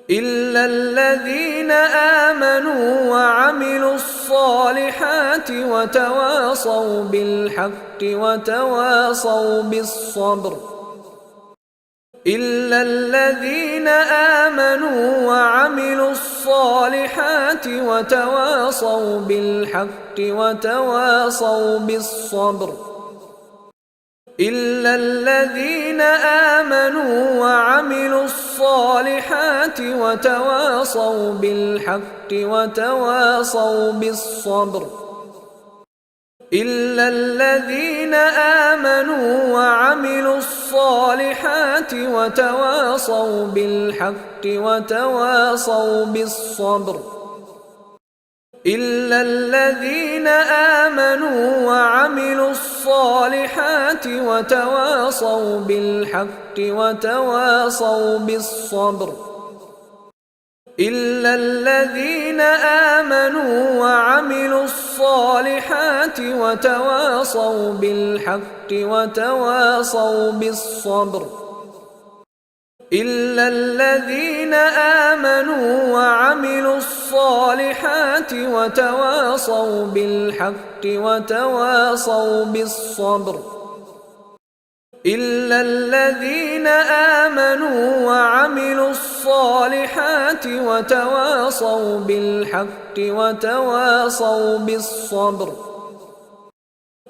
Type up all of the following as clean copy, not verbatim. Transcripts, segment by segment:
إلا الذين آمنوا وعملوا الصالحات وتواصوا بالحق وتواصوا بالصبر. إلا الذين آمنوا وعملوا الصالحات وتواصوا بالحق وتواصوا بالصبر. إلا الذين آمنوا وعملوا الصالحات وتواصوا بالحق وتواصوا بالصبر. إلا الذين آمنوا وعملوا الصالحات وتواصوا بالحق وتواصوا بالصبر. إلا الذين آمنوا وعملوا الصالحات وتواصوا بالحق وتواصوا بالصبر. إلا الذين آمنوا وعملوا الصالحات وتواصوا بالحق وتواصوا بالصبر. إلا الذين آمنوا وعملوا الصالحات وتواصوا بالحق وتواصوا بالصبر. إلا الذين آمنوا وعملوا الصالحات وتواصوا بالحق وتواصوا بالصبر.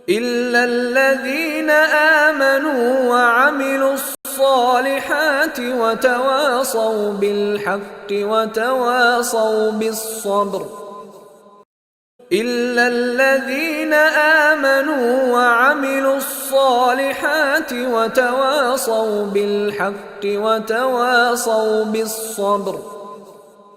إلا الذين آمنوا وعملوا الصالحات وتواصوا بالحق وتواصوا بالصبر. إلا الذين آمنوا وعملوا الصالحات وتواصوا بالحق وتواصوا بالصبر.